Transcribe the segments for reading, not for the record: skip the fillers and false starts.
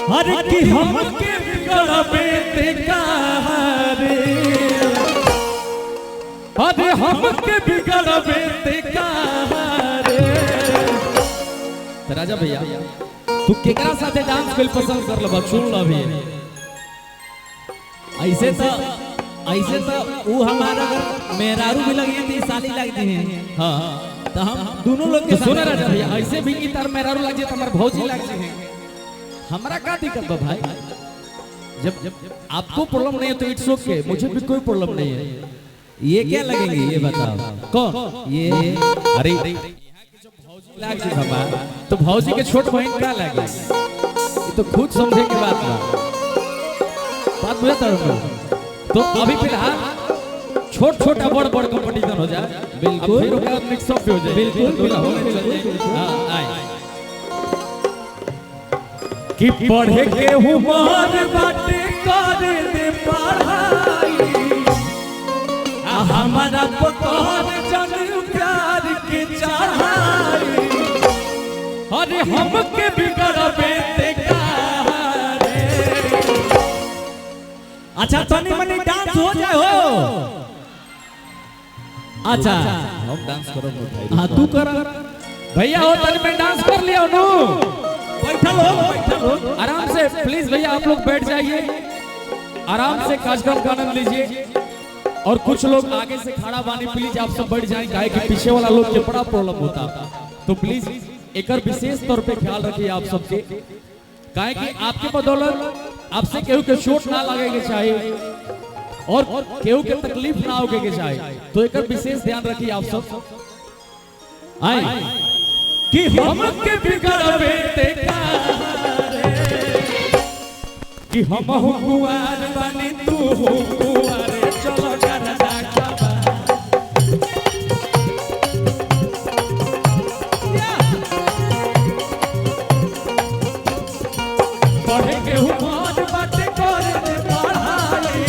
हर की हमके बिगड़बे ते कारे, अरे हमके बिगड़बे ते कारे। राजा भैया तू केकरा साथे डांस कइल पसंद कर लब सुन ल भी। ऐसे तो वो हमारा मेहरारू भी लगी थी साली लगती है। हाँ तो हम दोनों लोग के सुने राजा भैया ऐसे भी की तार मेहरारू लग जाए हमारे भौजी लगती है। हमारा क्या दिक्कत है भाई, जब आपको प्रॉब्लम नहीं है तो इट्स ओके, मुझे भी कोई प्रॉब्लम नहीं है। ये क्या लगेंगे ये बताओ कौन ये? अरे तो भौजी के छोट बहन क्या लगे ये तो खुद समझे की बात बुझे तो अभी फिलहाल छोट छोटा बड़ बड़ कंपटीशन हो जाए बिल्कुल, फिर उसके बाद मिक्स अप हो जाए बिल्कुल। कि पढ़े के उमर बाटे करे दे पढ़ाई, हमारा पकड़ जन प्यार के चढ़ाई, अरे हमके बिगड़बे ते कारे। अच्छा तनी मनी डांस हो जाए हो। अच्छा हम डांस करो भाई। हाँ तू कर भैया हो तनी में डांस कर लिया नो। बैठल हो आराम से प्लीज भैया आप लोग बैठ जाइए आराम से कार्यक्रम का आनंद लीजिए। और कुछ लोग आगे से खड़ा बानी प्लीज आप सब बैठ जाएं, काहे कि पीछे वाला लोग के बड़ा प्रॉब्लम होता तो प्लीज एक विशेष तौर पे ख्याल रखिए आप सबके, काहे कि आपके बदौलत आपसे केहू के चोट ना लगे के चाहिए और केहू के तकलीफ ना होके के चाहिए, तो एक विशेष ध्यान रखिए आप सब। आए कि हमके बिगड़बे ते कारे, कि हम कुआर बनी तू कुआरे चलो करदा कबा। पढ़े के उमर बाटे करे दे पढ़ाई,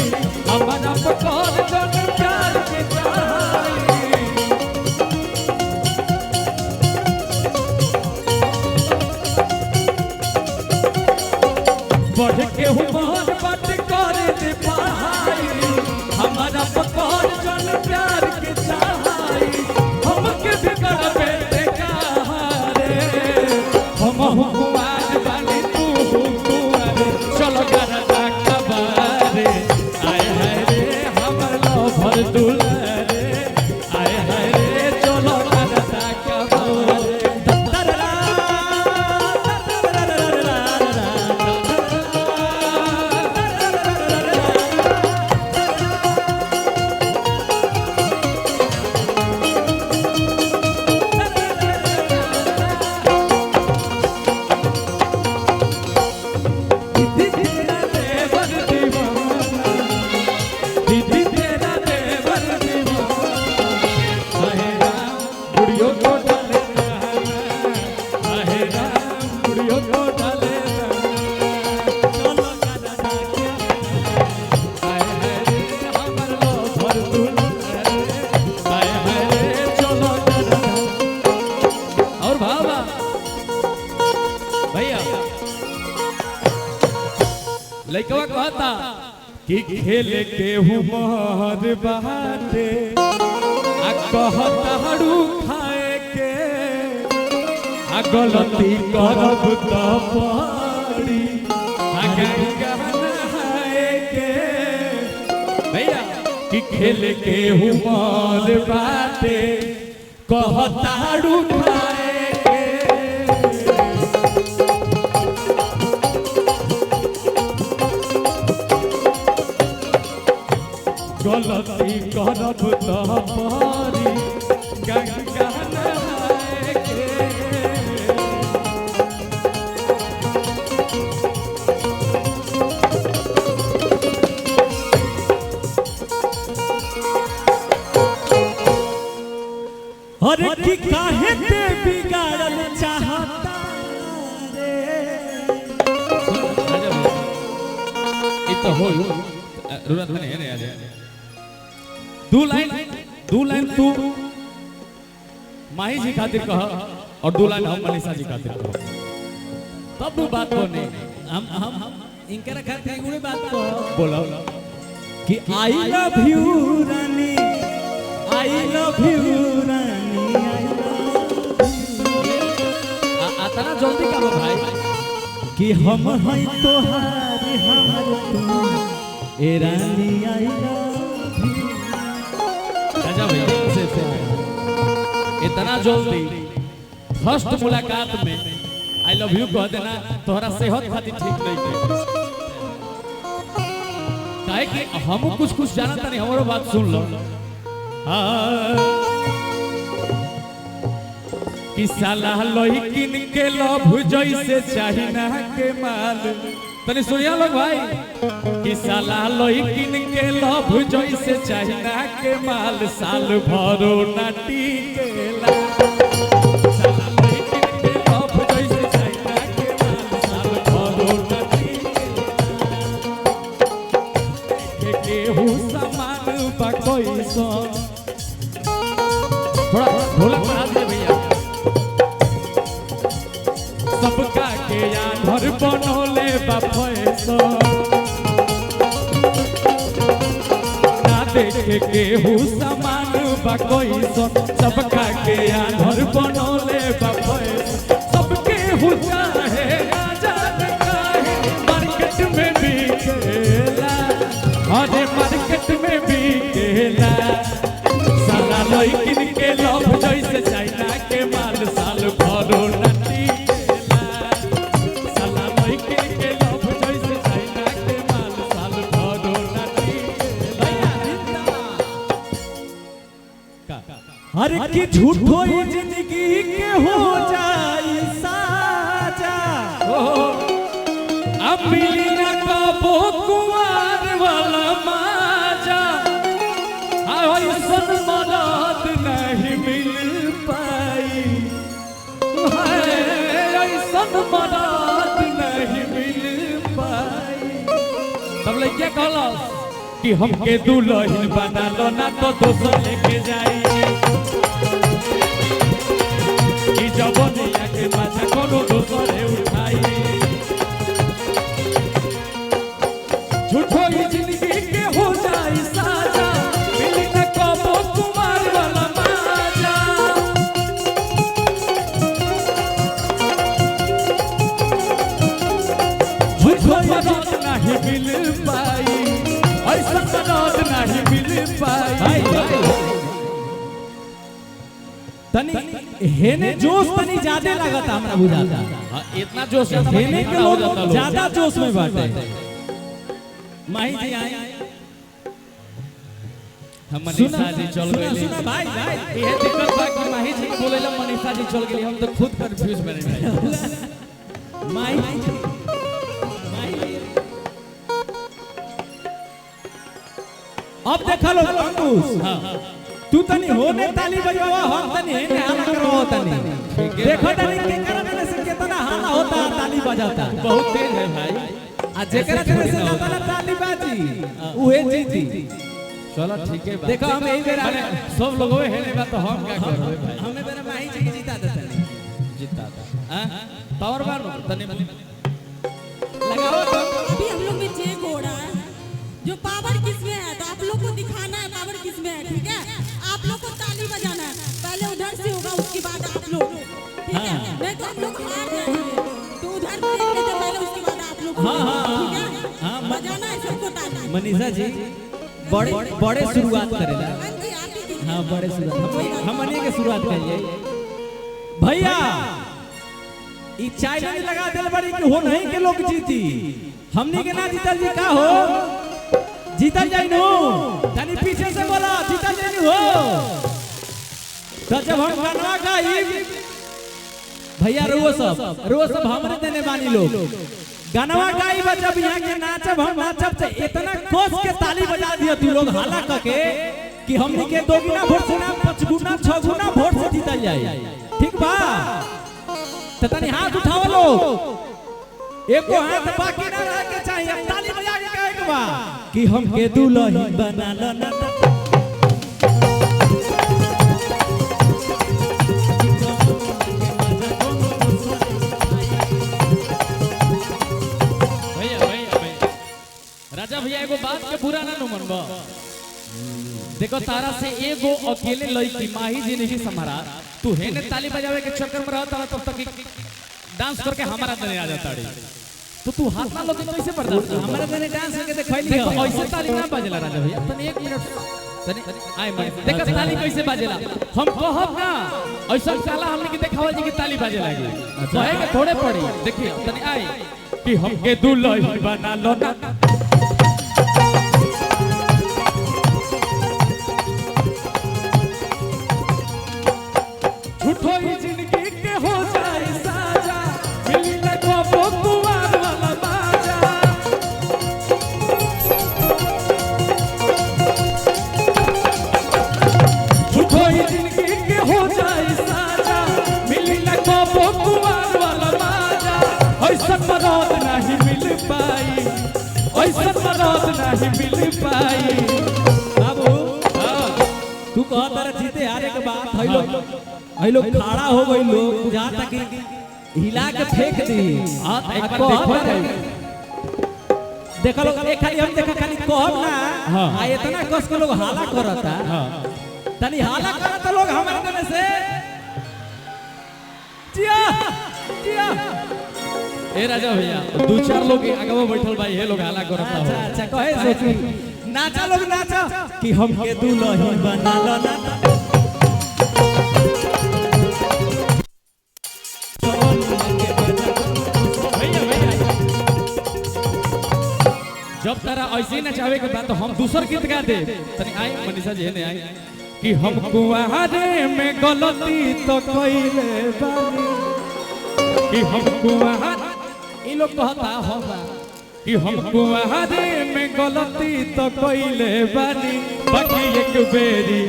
हमारा पकड़ जन प्यार के चढ़ाई, पढ़ के उमर बाटे करे दे पढ़ाई, हमारा पकड़ जन प्यार के चढ़ाई, हमके बिगड़बे ते कारे, हम कुआर बनी तू कुआरे चलो करदा कबारे। आए हाय रे हमर लभर दुलारे, आए हाय रे चलो करदा कबारे। लइकवा कहता कि खेल के उमर बाटे आ कहताड़ू खाए के, आ गलती करब त पड़ी आ गहनाए के। भैया कि खेल के उमर बाटे कहताड़ू खाए के, गलती करब त पड़ी गहनाए के। अरे कि काहे ते बिगाड़ल चाहता रे। इ तो हो रुरत नहीं आ जाए। दो लाइन तू माही जी खातिर कह और 2 लाइन हम मनीषा जी खातिर कह। तब बात बने। हम इनकर खातिर उड़े बात को बोलो कि I love you Rani, I love you Rani, आतना जल्दी करो भाई कि हम हैं तोहार हमर तू ए रानी आई लव यू। राजा भैया से इतना जल्दी फर्स्ट मुलाकात में आई लव यू कह देना तोहरा सेहत खातिर ठीक नहीं काहे कि हम कुछ कुछ जानता नहीं। हमारो बात सुन लो कि साला लइकिन के लव जैसे चाहिना के माल तनी सुनिया लोग भाई कि साला लइकिन के लव जैसे चाहिना के माल साल भरो ना टिकेला। साला लइकिन के लव जैसे चाहिना के माल साल भरो ना टिकेला। के केहू सामान बा कैसो थोड़ा ढोलक बढ़ा दे भैया। सबका के यार बनोले बापैसो ना देखे केहू सामान बाकैसो सबका के यार बनोले बापैसो सबके हो चाहे ना जाने काहे मार्केट में बिकेला अरे मार्केट में बिकेला। साला लइकिन के लव जैसे चाइना के माल साल भरो ना टिकेला। साला लइकिन के लव जैसे चाइना के माल साल भरो ना टिकेला। अरे कि झूठो ही जिंदगी के हो जाई साजा अब मिली ना कबो कुमार वाला माजा ऐसन मदद नहीं मिल पाई ऐसन मदद नहीं मिल पाई। तब लइका कहलस कि हमके दुल्हन बना लो ना तो दोसर लेके जाई कि जवनिया के माथा कोनो दोसर उठाई। झूठो ही जिंदगी के हो जाई साजा मिली न कबो कुमार वाला माजा। झूठो मदद नहीं मिल पाई ऐसा मदद नहीं मिल पाई। तनी हेने जोश तनी ज्यादा लागत हमरा बुझाता। इतना जोश हेने के लोग ज्यादा जोश में बाटे। माही जी आए हम मनीषा जी चल गए। सुना भाई भाई ये दिक्कत बा कि माही जी बोलेला मनीषा जी चल गेली हम तो खुद कंफ्यूज बने भाई। माही जी अब देखा लो अंकुश तू तनी होने ताली बजवा हम तनी हेने हाला करवा तनी देखो तनी के करने से कितना हाला होता ताली बजाता बहुत तेज है भाई। आ जेकरा करे से ज्यादा ताली बाजी उहे जीती। चलो ठीक है देखो हम यही बेरा सब लोग हेने बा तो हम क्या करबे भाई। हमें बेरा माही जी जीता देता जीता था पावर बार तने लगाओ तो अभी हम लोग में चेक हो रहा है जो पावर किसमें है तो आप लोग को दिखाना है पावर किसमें है। ठीक है आप लोग को ताली बजाना है पहले उधर से होगा उसके बाद आप लोग ठीक है नहीं तो आप लोग हार जाएंगे तो उधर देख लेते पहले उसके बाद आप लोग ठीक है बजाना है सबको ताली। मनीषा जी बड़े बड़े शुरुआत करेला। हाँ जी आप ही कीजिए। हाँ बड़े शुरुआत हम मनिए के शुरुआत करिए भैया ई चैलेंज लगा देल बड़ी कि हो नहीं के लोग जीती हमनी के ना जीतल जी का हो जीतल जाई नो तनी पीछे से बोला जीतल जाई हो। तो जब हम गाना गाई भैया रो सब हमरे देने बानी लोग गानवा गाई जब यहाँ के नाचब हम नाचब तो इतना कोस के ताली बजा दिया तू लोग हाला करके कि हमनी के 2 गुना वोट से ना 5 गुना 6 गुना वोट से जीतल जाए। ठीक बा तो तनी हाथ उठाओ लोग एको हाथ बाकी ना रह के चाहिए अब ताली बजा के कहे के बा कि हमके दुल्हन बना लो ना राजा भैया एगो बात के बुरा ना नु मनबा। देखो तारा से एगो अकेले लड़की माही जी नहीं संभारा, तू हेने ताली बजावे के चक्कर में रहता तब तक डांस करके हमारा देने आ जाता रे। तो तू हाथ ना लोगे कैसे बर्दाश्त? हमारे देने डांस करके दिखाई देखो ऐसे ताली ना बजेला राजा भैया, तने 1 मिनट तने आए मन देखो ताली कैसे बजेला। हम कहब ना ऐसा साला हमने के देखावल जी की ताली बजे लागी, कहे के थोड़े पड़ी। देखिए तने आए कि हमके दुल्हन बना लो ना, झूठो ही जिंदगी के हो जाए साजा, मिली न को कुवार वाला बाजा। झूठो ही जिंदगी के हो जाए साजा, मिली न को कुवार वाला बाजा। ऐसा मदद नहीं मिल पाई, ऐसा मदद नहीं मिल पाई। बाबू तू कह तारा जीते हारे के बात है लोग खड़ा हो गई, लोग बुझाता कि हिला के फेंक दी। एक बार देखो लोग एक खाली हम देखा खाली कहब ना, आ इतना कस के लोग हाला करता, तनी हाला करता लोग हमारे देने से जिया जिया। ए राजा भैया 2-4 लोग आगे बैठल भाई हे लोग हाला करता हो। अच्छा कहे सोचू नाचा लोग नाचा कि हमके दुल्हन बना लो ना। जब तारा ऐसे नचावे के बाद तो हम दूसर गीत गा दे। तनी आई मनीषा जी ने आई कि हम कुआरे में गलती तो कइले बानी, कि हम कुआरे ई लोग कहता होगा कि हम कुआरे में गलती तो कइले बानी, बाकी एक बेरी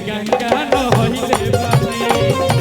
गंगा न होइले बानी।